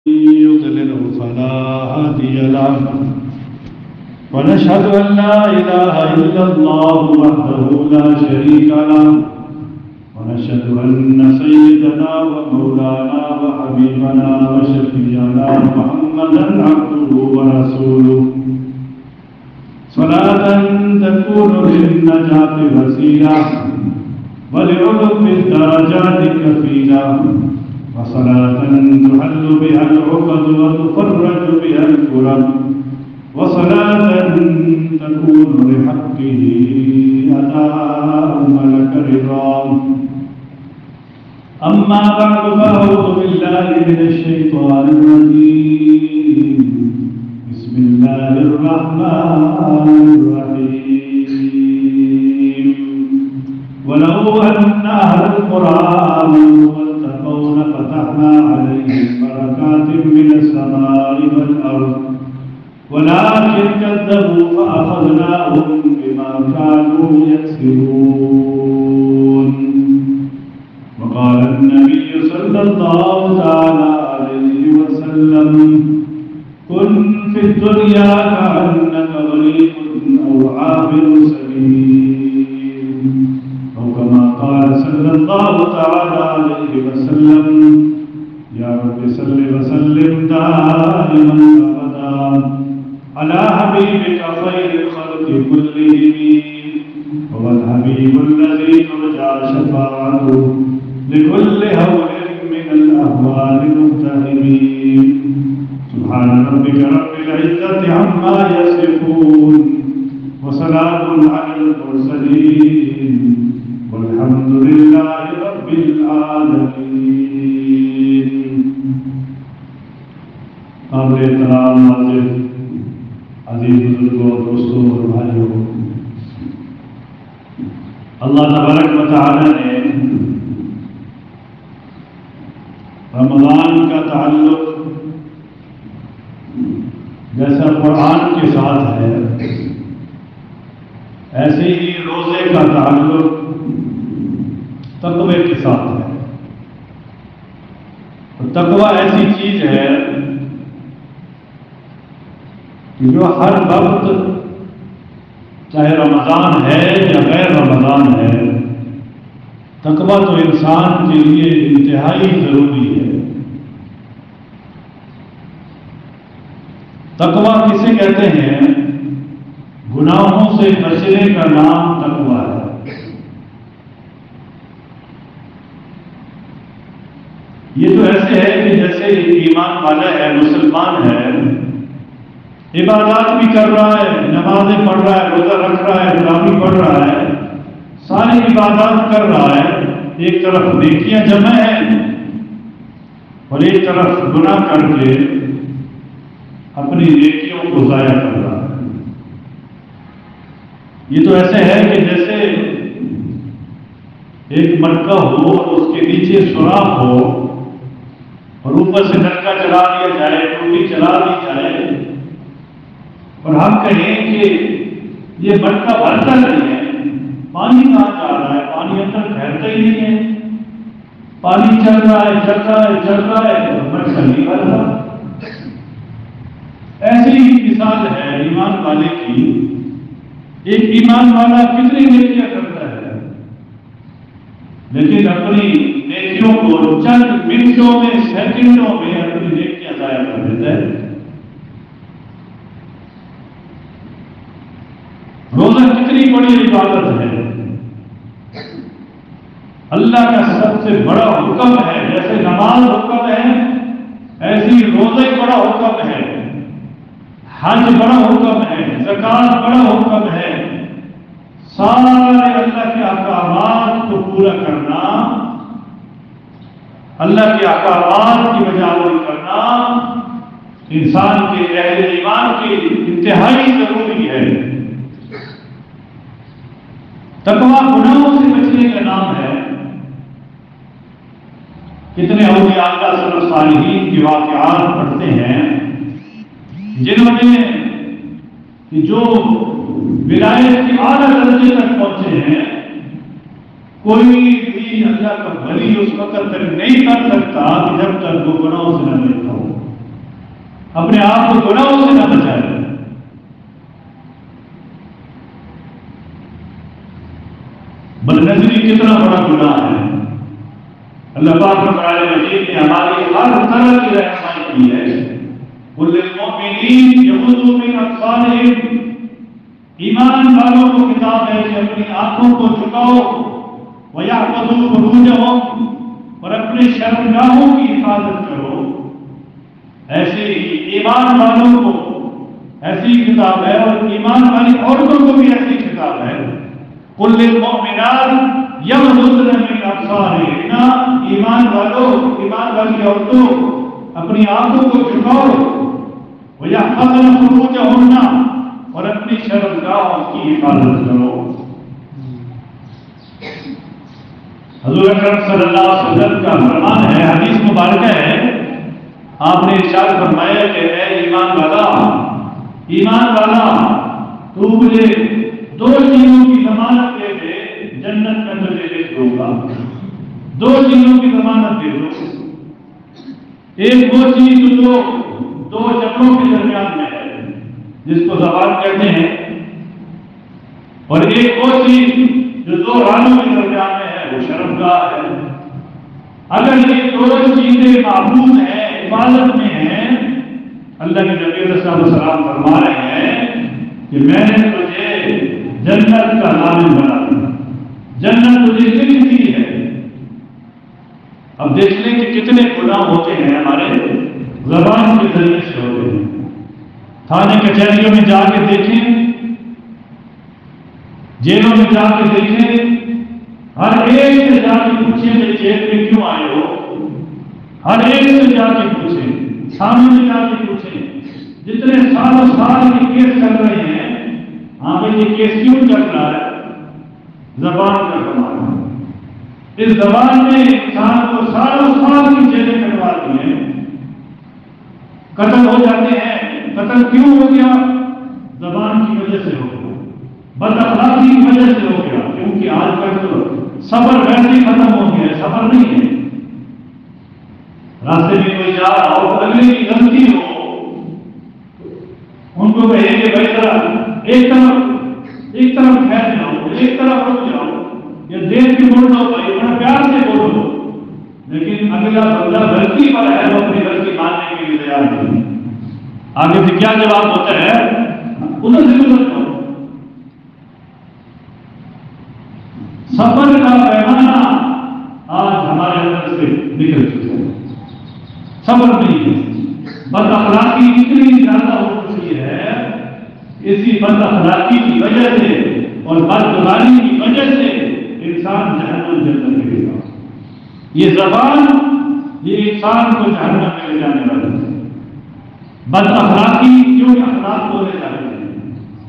يضلله فلا هادي له ونشهد أن لا إله إلا الله وحده لا شريك له ونشهد أن سيدنا ومولانا وحبيبنا وشفيعنا محمدا عبده ورسوله صلاة تكون للنجاة وسيلة ولعلو الدرجات كفيلة وصلاة تحل بها العقد وتفرج بها الكرب وصلاة تكون لحقه أداء ملك رضا. أما بعد فأعوذ بالله من الشيطان الرجيم. بسم الله الرحمن الرحيم. ولو أن أهل القرى واتقوا لفتحنا عليهم بركات من السماء والأرض ولكن كذبوا فأخذناهم بما كانوا يكسبون. وقال النبي صلى الله تعالى عليه وسلم: كن في الدنيا كأنك غريب أو عابر سبيل، أو كما قال صلى الله تعالى عليه وسلم: يا رب صل وسلم دائما أبدا على حبيبك خير الخلق كلهم، هو الحبيب الذي ترجى شفاعته لكل هول من الأهوال المتهمين. سبحان ربك رب العزة عما يصفون وسلام على المرسلين والحمد لله رب العالمين. قابل احترام حاضر عزیز بزرگوں، دوستوں اور بھائیوں، اللہ تبارک و تعالی نے رمضان کا تعلق جیسا قرآن کے ساتھ ہے، ایسے ہی روزے کا تعلق تقوی کے ساتھ ہے. تقوی ایسی چیز ہے کہ جو ہر وقت، چاہے رمضان ہے یا غیر رمضان ہے، تقوی تو انسان کے لیے انتہائی ضروری ہے. تقوی کسے کہتے ہیں؟ گناہوں سے بچنے کا نام تقوی ہے. یہ تو ایسے ہے کہ جیسے ایمان والا ہے، مسلمان ہے، عبادات بھی کر رہا ہے، نمازیں پڑھ رہا ہے، روزہ رکھ رہا ہے، تراویح پڑھ رہا ہے، ساری عبادات کر رہا ہے، ایک طرف نیکیاں جمع ہیں اور ایک طرف گناہ کر کے اپنی نیکیوں کو ضائع کر رہا ہے. یہ تو ایسے ہے کہ جیسے ایک مٹکا ہو اور اس کے نیچے سوراخ ہو اور اوپر سے نلکا چلا دیا جائے، ٹوٹی چلا دی جائے اور ہم کہیں کہ یہ مٹکا بھرتا نہیں ہے، پانی کہاں جا رہا ہے؟ پانی اندر ٹھہرتا ہی نہیں ہے، پانی چل رہا ہے چل رہا ہے چل رہا ہے، مٹکا نہیں بھر رہا. ایسی ہی مثال ہے ایمان والے کی. ایک ایمان والا کتنی نیکیاں کرتا ہے لیکن اپنی نیکیوں کو چند منٹوں میں، سیکنڈوں میں اپنی نیکیاں ضائع کر دیتا ہے. روزہ کتنی بڑی عبادت ہے، اللہ کا سب سے بڑا حکم ہے. جیسے نماز حکم ہے، ایسی روزہ بڑا حکم ہے، حج بڑا حکم ہے، زکات بڑا حکم ہے. سارے اللہ کے احکامات کو پورا کرنا، اللہ کے احکامات کی بجاوری کرنا انسان کے اہل ایمان کی انتہائی ضروری ہے. تقوی گناہوں سے بچنے کا نام ہے. کتنے اولیاء اللہ صلی صالحین کے واقعات پڑھتے ہیں جنہوں نے جو ولایت کے اعلیٰ درجے تک پہنچے ہیں. کوئی بھی اللہ کا ولی اس وقت تک نہیں کر سکتا کہ جب تک وہ گناہوں سے نہ بچتا ہو. اپنے آپ کو گناہوں سے نہ بچائے۔ بدنظری کتنا بڑا گناہ ہے۔ اللہ پاک قرآن مجید نے ہماری ہر طرح کی رہنمائی کی ہے۔ قل للمؤمنین یغضوا من ابصارہم، ایمان والوں کو کتاب ہے کہ اپنی آنکھوں کو جھکاؤ، وَيَحْفَظُوا فُرُوجَهُمْ، اور اپنے شرمگاہوں کی حفاظت کرو۔ ایسے ہی ایمان والوں کو ایسی کتاب ہے، اور ایمان والی عورتوں کو بھی ایسی کتاب ہے۔ قل للمؤمنات یغضضن من ابصارہن، ایمان والوں، ایمان والی عورتوں اپنی آنکھوں کو جھکاؤ، وَيَحْفَظْنَ فُرُوجَهُنَّ، اور اپنی شرمگاہوں کی حفاظت کرو۔ حضور اکرم صلی اللہ علیہ وسلم کا فرمان ہے، حدیث مبارکہ ہے، آپ نے ارشاد فرمایا کہ اے ایمان والا تو مجھے دو چیزوں کی ضمانت دے دے، جنت میں تجھے لکھ دوں گا۔ دو چیزوں کی ضمانت دے دو۔ ایک وہ چیز جو دو جبلوں کے درمیان میں ہے، جس کو زبان کہتے ہیں، اور ایک وہ چیز جو دو رانوں کے درمیان میں ہے، وہ شرمگاہ ہے۔ اگر یہ دونوں چیزیں معبود ہیں، عبادت میں ہیں، اللہ کے نبی علیہ السلام فرما رہے ہیں کہ میں نے تجھے جنت کا ضامن بنا دیا، جنت تجھے لکھ دی ہے۔ اب دیکھ لیں کہ کتنے گناہ ہوتے ہیں ہمارے زبان کے ذریعے سے ہوتے ہیں۔ تھانے کچہریوں میں جا کے دیکھیں، جیلوں میں جا کے دیکھیں، ہر ایک سے جا کے پوچھیں کہ جیل میں کیوں آئے ہو، ہر ایک سے جا کے پوچھیں، سامنے جا کے پوچھیں، جتنے سالوں سال کے کیس چل رہے ہیں، ہاں بھائی یہ کیس کیوں چل رہا ہے؟ زبان کا کمال ہے۔ اس زبان نے انسان کو سالوں سال کی جیلیں کٹوا دی ہیں، قتل ہو جاتے ہیں۔ قتل کیوں ہو گیا؟ زبان کی وجہ سے ہو گیا، بد اخلاقی کی وجہ سے ہو گیا، کیونکہ آج کل تو صبر ویسے ہی ختم ہو گیا ہے، صبر نہیں ہے۔ راستے میں کوئی جا رہا ہو، اگلے کی غلطی ہو، ان کو کہیں کہ بھائی ذرا ایک طرف پھیل جاؤ، ایک طرف رک جاؤ، یا دیر کی بول دو بھائی، بڑا پیار سے بولو، لیکن اگلا بندہ غلطی پر ہے، وہ اپنی غلطی ماننے کے لیے تیار نہیں۔ آگے سے کیا جواب ہوتا ہے؟ ادھر سے گزر جاؤ۔ صبر کا پیمانہ آج ہمارے اندر سے نکل چکا ہے، صبر نہیں ہے۔ بد اخلاقی اتنی زیادہ ہو چکی ہے، اسی بد اخلاقی کی وجہ سے اور بدگمانی کی وجہ سے انسان جہنم کے اندر گرے گا۔ یہ زبان یہ انسان کو جہنم میں لے جانے والی ہے۔ بد اخلاقی کیوں اخلاق بولے جاتے ہیں؟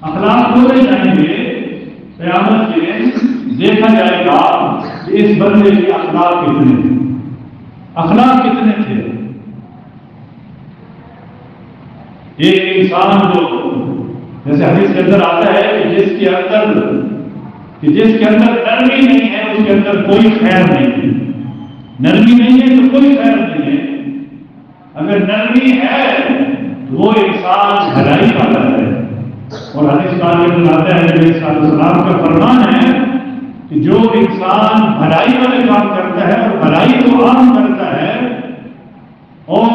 اخلاق بولے جائیں گے، قیامت کے دیکھا جائے گا کہ اس بندے کے اخلاق کتنے تھے، اخلاق کتنے تھے۔ ایک انسان جو جیسے حدیث کے اندر آتا ہے کہ جس کے اندر نرمی نہیں ہے، اس کے اندر کوئی خیر نہیں ہے۔ نرمی نہیں ہے تو کوئی خیر نہیں ہے۔ اگر نرمی ہے تو وہ انسان بھلائی والا ہے۔ اور حدیث پاک کے اندر آتا ہے، نبی صلی اللہ علیہ وسلم کا فرمان ہے کہ جو انسان بھلائی والے کام کرتا ہے اور بھلائی کو عام کرتا ہے اور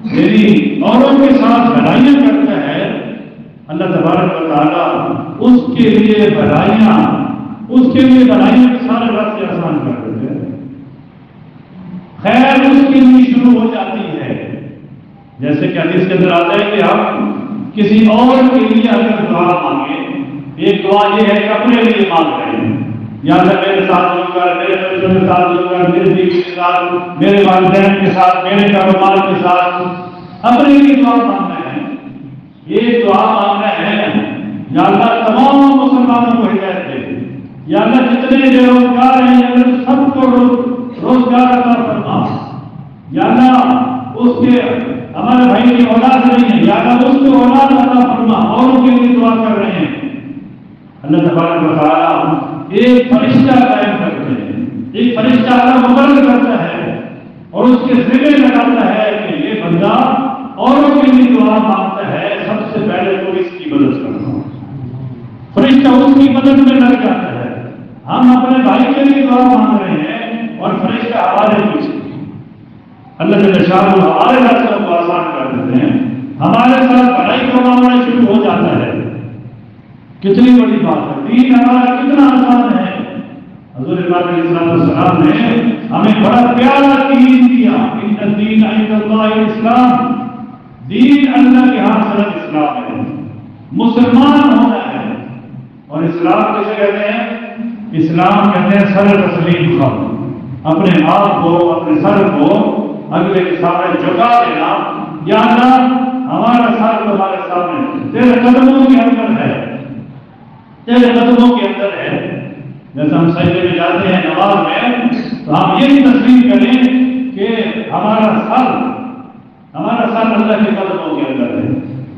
میری اوروں کے ساتھ بھلائیاں کرتا ہے، اللہ تبارک و تعالیٰ اس کے لیے بھلائیاں کے سارے راستے آسان کر دیتے ہیں۔ خیر اس کے لیے شروع ہو جاتی ہے۔ جیسے کہ حدیث کے اندر آتا ہے کہ ہم کسی اور کے لیے اگر دعا مانگیں، ایک دعا یہ ہے کہ اپنے لیے مانگ رہے ہیں، یا اللہ میرے ساتھ جو کر، میرے بچوں کے ساتھ جو کر، میرے بیوی کے ساتھ، میرے والدین کے ساتھ، میرے کاروبار کے ساتھ، اپنے لیے دعا مانگنا ہے۔ یہ دعا مانگنا ہے یا اللہ تمام مسلمانوں کو ہدایت دے، یا اللہ جتنے بے روزگار ہیں یا اللہ سب کو روزگار عطا فرما، یا اللہ اس کے ہمارے بھائی کی اولاد نہیں ہے، یا اللہ اس کو اولاد عطا فرما، اور ان کے لیے دعا کر رہے ہیں۔ اللہ تبارک و تعالیٰ ایک فرشتہ قائم کرتے ہیں، ایک فرشتہ اللہ مقرر کرتا ہے اور اس کے ذمہ لگاتا ہے کہ یہ بندہ اوروں کے فرشتہ اس کی مدد میں لگ جاتا ہے. ہم اپنے بھائی کے لیے دعا مانگ رہے ہیں اور فرشتہ ہمارے پیچھے. اللہ جل شانہ ہمارے راستوں کو آسان کر دیتے ہیں, ہمارے ساتھ بھلائی کا معاملہ شروع ہو جاتا ہے. کتنی بڑی بات ہے, دین ہمارا کتنا آسان ہے. حضور پاک علیہ السلام نے ہمیں بڑا پیارا دین دیا. ان الدین عند اللہ الاسلام, دین اللہ کے ہاں صرف اسلام ہے, مسلمان ہونا ہے. اور اسلام کیسے کہتے ہیں؟ اسلام کہتے ہیں سر تسلیم کرو, اپنے آپ کو, اپنے سر کو اگلے کے سامنے جھکا دینا. یا اللہ ہمارا سر تمہارے سامنے تیرے قدموں کے اندر ہے, تیرے قدموں کے اندر ہے. جیسے ہم سجدے میں جاتے ہیں نماز میں, تو ہم یہ تسلیم کریں کہ ہمارا سر اللہ کے قدموں کے اندر ہے.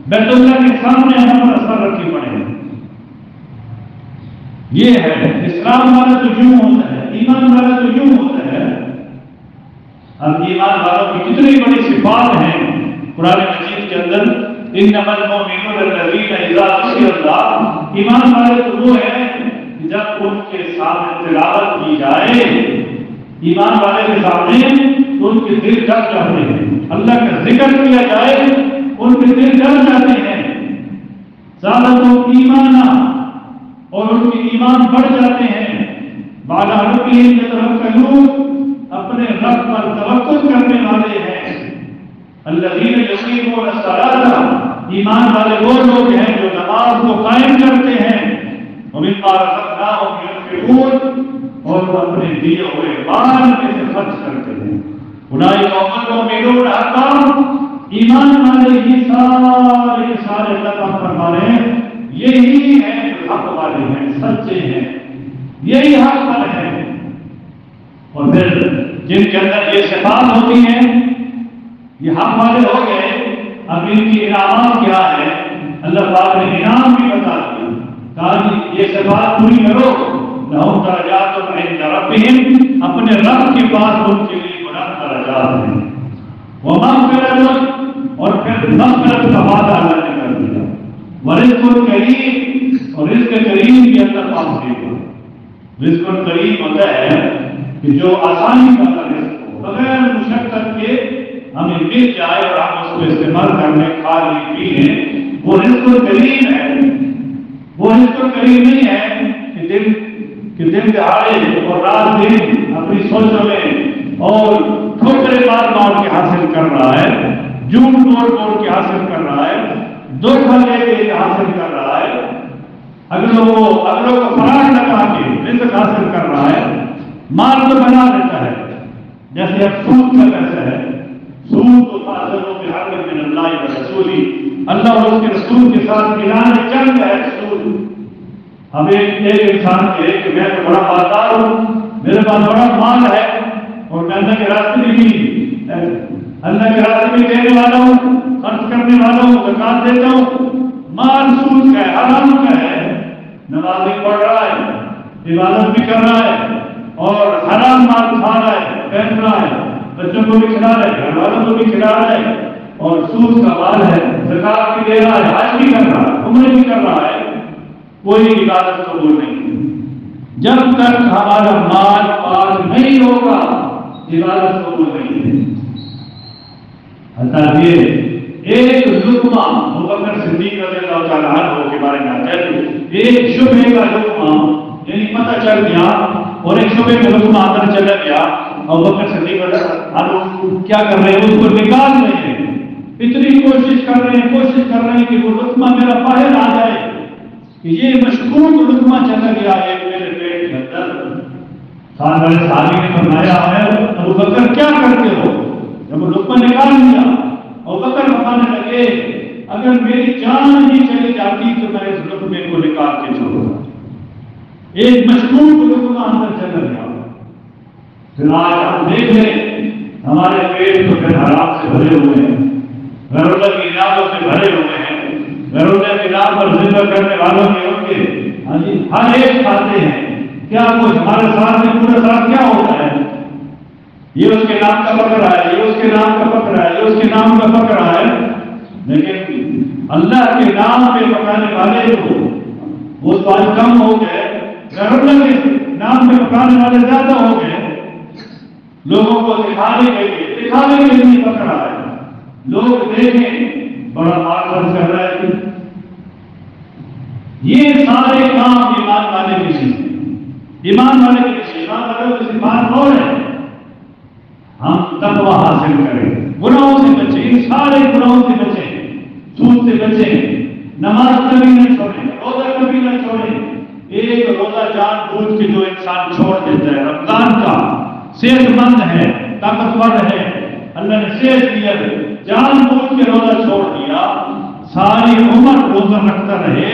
بیت اللہ کے سامنے ہمارا سر رکھی پڑے. یہ ہے اسلام والا تو یوں ہوتا ہے, ایمان والا تو یوں ہوتا ہے. اب ایمان والوں کی کتنی بڑی صفات ہیں قرآن مجید کے اندر. انما المؤمنون الذین اذا ذکر اللہ, ایمان والے تو وہ ہیں جب ان کے سامنے تلاوت کی جائے, ایمان والے کے سامنے ان کے دل ڈر جاتے ہیں. اللہ کا ذکر کیا جائے ان کے دل ڈر جاتے ہیں. زادتہم ایمانا, اور ان کے ایمان بڑھ جاتے ہیں. بالا ربہم یتوکلون, اپنے رب پر توکل کرنے والے ہیں. الذین یقیمون الصلاۃ, ایمان والے وہ لوگ ہیں جو نماز کو قائم کرتے ہیں. ومما رزقناہم ينفقون, اور وہ اپنے دیے ہوئے مال میں سے خرچ کرتے ہیں. اولئک هم المؤمنون حقا, ایمان والے ہی سارے اللہ فرما رہے ہیں یہی ہیں جو حق والے ہیں, سچے ہیں, یہی حق والے ہیں. اور پھر جن کے اندر یہ صفات ہوتی ہیں یہ حق والے ہو گئے. اب ان کی انعامات کیا ہے؟ اللہ پاک نے انعام بھی بتا دیا. کہا یہ صفات پوری کرو, لہم درجات عند ربہم, اپنے رب کے پاس ان کے لیے بلند درجات ہیں. ومغفرۃ, اور پھر مغفرت کا وعدہ اللہ نے کر دیا. ورزق کریم, اور رزق کریم بھی اللہ پاک دے گا. رزق کریم ہوتا ہے کہ جو آسانی کا رزق ہو, بغیر مشقت کے ہمیں مل جائے اور ہم اس کو استعمال کرنے, کھا لیں پی لیں, وہ رزق کریم ہے. وہ رزق کریم نہیں ہے کہ دن دہاڑے اور رات دن اپنی سوچوں میں اور ٹھوکرے مار کے حاصل کر رہا ہے, جھوٹ توڑ کے حاصل کر رہا ہے, دھوکہ لے کے حاصل کر رہا ہے, اگلوں کو فراغ لگا کے رزق حاصل کر رہا ہے. مال تو بنا دیتا ہے, جیسے اب سود کا پیسہ ہے. سود تو بحق من اللہ ورسولہ, اللہ اور اس کے رسول کے ساتھ ملانے جنگ ہے سود. ہم ایک انسان کے کہ میں تو بڑا مالدار ہوں, میرے پاس بڑا مال ہے اور میں اللہ کے راستے میں بھی دینے والا ہوں, خرچ کرنے والا ہوں, زکات دیتا ہوں. مال سود کا ہے, حرام کا ہے. نماز بھی پڑھ رہا ہے, عبادت بھی کر رہا ہے, اور حرام مال کھا رہا ہے, پہن رہا ہے, بچوں کو بھی کھلا رہا ہے, گھر والوں کو بھی کھلا رہا ہے, اور سود کا مال ہے, زکات بھی دے رہا ہے, حج بھی کر رہا ہے, عمرے بھی کر رہا ہے, کوئی عبادت قبول نہیں. جب تک ہمارا مال پاک نہیں ہوگا عبادت قبول نہیں ہے. حتیٰ یہ ایک لقمہ, ابو بکر صدیق رضی اللہ تعالیٰ عنہ کے بارے میں آتا ہے, ایک شبہ کا لقمہ, یعنی پتہ چل گیا اور ایک شبہ کا لقمہ اندر چلا گیا, ابو بکر صدیق رضی اللہ عنہ کیا کر رہے ہیں, اس کو نکال رہے ہیں. اتنی کوشش کر رہے ہیں کہ وہ لقمہ میرا باہر آ جائے, کہ یہ مشکوک لقمہ چلا گیا ہے میرے پیٹ کے اندر. سال والے صحابی نے فرمایا ہے, ابو بکر کیا کرتے ہو؟ جب وہ لقمہ نکال لیا, ابو بکر فرمانے لگے اگر میری جان ہی چلی جاتی تو میں اس لقمے کو نکال کے چھوڑوں. ایک مشکوک لقمہ اندر چلا گیا. پھر آج ہم دیکھ لیں ہمارے پیٹ تو پھر حرام سے بھرے ہوئے ہیں, غیر اللہ کی نعمتوں سے بھرے ہوئے ہیں, غیر اللہ کے نام پر ذکر کرنے والوں کے ان کے ہر ایک کھاتے ہیں. کیا کچھ ہمارے ساتھ میں پورا ساتھ کیا ہوتا ہے؟ یہ اس کے نام کا پکڑا ہے, یہ اس کے نام کا پکڑا ہے, یہ اس کے نام کا پکڑا ہے. لیکن اللہ کے نام پہ پکانے والے کو وہ تو آج کم ہو گئے، غیر کے نام پہ پکانے والے زیادہ ہو گئے، لوگوں کو دکھانے کے لیے پکڑا ہے، لوگ دیکھیں بڑا مال خرچ کر رہا ہے۔ یہ سارے کام ایمان والے کے لیے، ایمان والے کے لیے، ایمان والے کی بات اور ہے، ہم تقویٰ حاصل کریں، گناہوں سے بچیں، ان سارے گناہوں سے بچیں، سود سے بچیں، نماز کبھی نہ چھوڑیں، روزہ کبھی نہ چھوڑیں۔ ایک روزہ جان بوجھ کے جو انسان چھوڑ دیتا ہے، رمضان کا صحت مند ہے، طاقتور ہے، اللہ نے صحت دی ہے، جان بوجھ کے روزہ چھوڑ دیا، ساری عمر روزہ رکھتا رہے،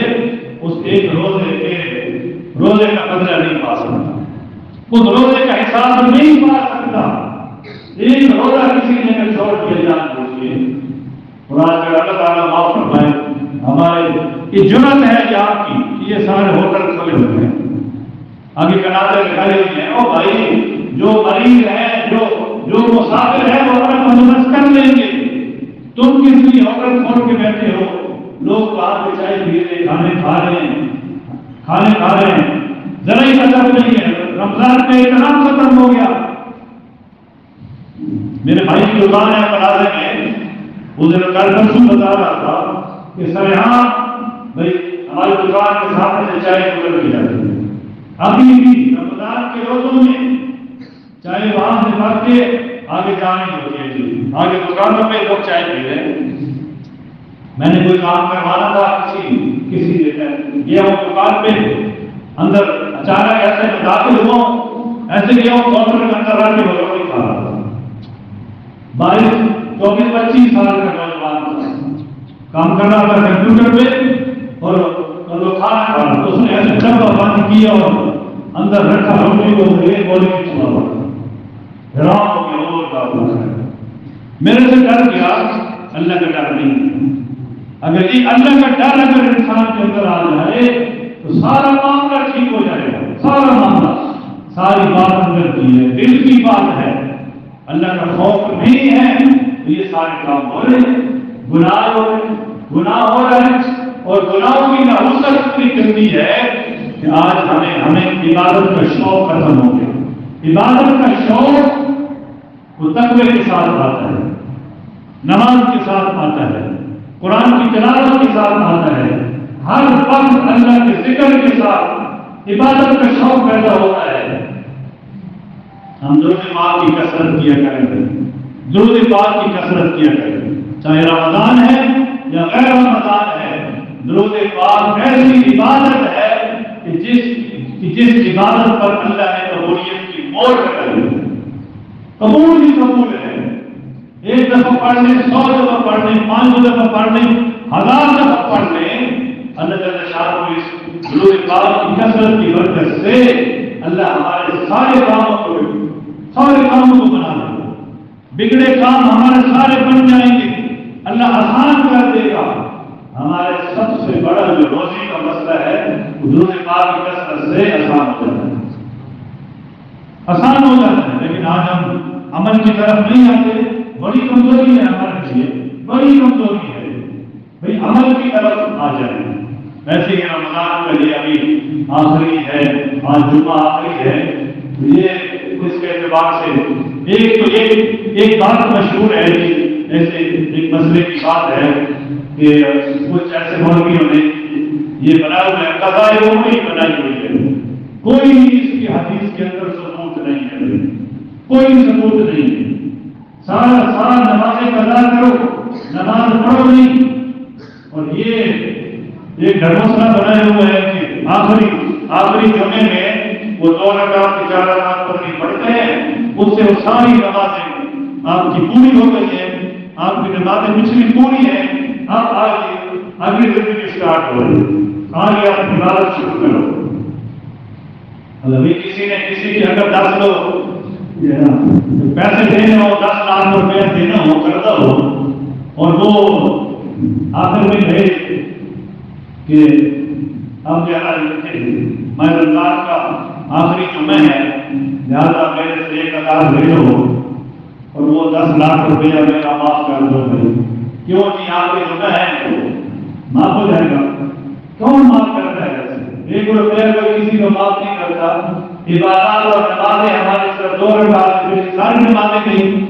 اس ایک روزے کا بدلہ نہیں پا سکتا، اس روزے کا حساب نہیں پا سکتا۔ ایک روزہ کسی نے اگر چھوڑ دیا جان بوجھ کے، قرآن کا اللہ تعالیٰ معاف فرمائے، ہمارے یہ جرت ہے کہ آپ کی یہ سارے ہوٹل کھلے ہوئے ہیں، آگے کنارے کھڑے ہوئے ہیں، او بھائی جو مریض ہے، جو مسافر ہے وہ اپنا بندوبست کر لیں گے، تم کس لیے ہوٹل کھول کے بیٹھے ہو؟ لوگ باہر پہ چائے پی رہے، کھانے کھا رہے ہیں، ذرا ہی قدر نہیں ہے، رمضان کا احترام ختم ہو گیا۔ میرے بھائی کی دکان ہے کنارے میں، وہ ذرا کل پرسوں بتا رہا تھا کہ سر یہاں بھائی ہماری دکان کے سامنے سے چائے گزر کی جاتی ہے، ابھی بھی رمضان کے روزوں میں چائے وہاں سے بھر کے آگے جانے ہوتی ہے، جی آگے دکانوں پہ لوگ چائے پی رہے ہیں۔ میں نے کوئی کام کروانا تھا کسی گیا ہوں دکان پہ، اندر اچانک ایسے میں داخل ہوا، ایسے گیا ہوں کاؤنٹر کے اندر رکھ کے روٹی کھا رہا تھا، 22-24-25 سال کا نوجوان تھا، کام کر رہا تھا کمپیوٹر پہ اور کھانا کھا رہا تھا، اس نے ایسے ڈبہ بند کیا اور اندر رکھا روٹی کو ایک گولی میں چھوڑا ہوا، حیران ہو گیا، اور کا میرے سے ڈر گیا، اللہ کا ڈر نہیں۔ اگر یہ اللہ کا ڈر اگر انسان کے اندر آ جائے تو سارا معاملہ ٹھیک ہو جائے گا، سارا معاملہ، ساری بات اندر کی ہے، دل کی بات ہے، اللہ کا خوف نہیں ہے تو یہ سارے کام ہو رہے ہیں، گناہ ہو رہے ہیں، اور گناہوں کی نحوست اتنی گندی ہے کہ آج ہمیں عبادت کا شوق ختم ہو گیا۔ عبادت کا شوق وہ تقوی کے ساتھ آتا ہے، نماز کے ساتھ آتا ہے، قرآن کی تلاوت کے ساتھ آتا ہے، ہر وقت اللہ کے ذکر کے ساتھ عبادت کا شوق پیدا ہوتا ہے۔ ہم درود پاک کی کثرت کیا کریں، درود پاک کی کثرت کیا کریں، چاہے رمضان ہے یا غیر رمضان ہے، درود پاک ایسی عبادت ہے کہ جس عبادت پر اللہ نے قبولیت کی مہر لگائی ہے، قبول ہی قبول ہے، ایک دفعہ پڑھ لیں، 100 دفعہ پڑھ لیں، 500 دفعہ پڑھ لیں، 1000 دفعہ پڑھ لیں، اللہ تعالیٰ شاہ کو اس درود پاک کی کثرت کی برکت سے اللہ ہمارے سارے کاموں کو بنا دے گا، بگڑے کام ہمارے سارے بن جائیں گے، اللہ آسان کر دے گا۔ ہمارے سب سے بڑا جو روزی کا مسئلہ ہے وہ درود پاک کی کثرت سے آسان ہو جاتا ہے، لیکن آج ہم عمل کی طرف نہیں آتے، بڑی کمزوری ہے ہمارے لیے، بڑی کمزوری ہے، بھائی عمل کی طرف آ جائیں۔ ویسے ہی رمضان کا یہ ابھی آخری ہے، آج جمعہ آخری ہے، یہ اس کے اعتبار سے ایک بات مشہور ہے، ایسے ایک مسئلے کی بات ہے کہ کچھ ایسے مولویوں نے یہ بنا ہوا ہے، قضائے عمری بنائی ہوئی ہے، کوئی اس کی حدیث کے اندر ثبوت نہیں ہے، کوئی ثبوت نہیں ہے، سارا نمازیں قضا کرو، نماز پڑھو نہیں، اور یہ ایک ڈھنگوسلا بنایا ہوا ہے کہ آخری جمعے میں وہ 2 رکعت 4 رکعت پر نہیں پڑھتے ہیں، اس سے وہ ساری نمازیں آپ کی پوری ہو گئی ہیں، آپ کی نمازیں پچھلی پوری ہیں، آپ آگے زندگی اسٹارٹ ہو رہی ہے، آگے آپ عبادت شروع کرو۔ ابھی کسی نے کسی کی اگر 10 لوگ پیسے دینے ہو، 10 لاکھ روپے دینا ہو، قرضہ ہو، اور وہ آخر میں کہے کہ اب میں رمضان کا آخری جمعہ ہے، لہٰذا میرے سے 1000 لے لو اور وہ 10 لاکھ روپیہ میرا معاف کر دو، کیوں جی آخری جمعہ ہے، معاف ہو جائے گا، کون معاف کرتا ہے؟ کوئی خیر کوئی کسی کو معاف نہیں کرتا. عبادات اور نمازیں ہماری صرف 2 رکعت میں ساری نمازیں نہیں،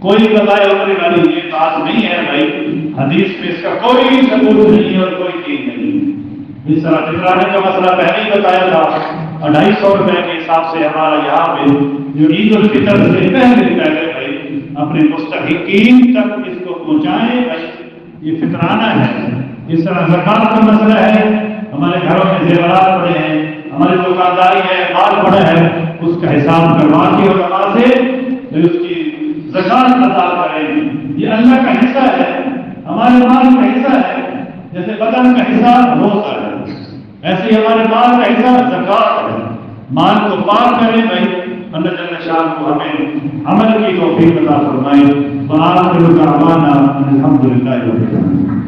کوئی قضائے عمر والی یہ بات نہیں ہے بھائی. حدیث میں اس کا کوئی ثبوت نہیں اور کوئی چیز نہیں. اس طرح فطرانے کا مسئلہ پہلے ہی بتایا تھا. 250 روپے کے حساب سے ہمارا یہاں پہ جو عید الفطر سے پہلے بھائی اپنے مستحقین تک اس کو پہنچائیں بھائی، یہ فطرانہ ہے. اس طرح زکوٰۃ کا مسئلہ ہے، ہمارے گھروں میں زیورات پڑے ہیں، ہماری دکانداری ہے، مال پڑا ہے، اس کا حساب کروا کے علماء سے اس کی زکوٰۃ ادا کریں. یہ اللہ کا حصہ ہے، ہمارے مال کا حصہ ہے. جیسے بدن کا حصہ روزہ ہے، ایسے ہی ہمارے مال کا حصہ زکوٰۃ ہے. مال کو پاک کریں بھائی. اللہ جل شان کو ہمیں عمل کی توفیق عطا فرمائے. وآخر دعوانا الحمدللہ رب العالمین.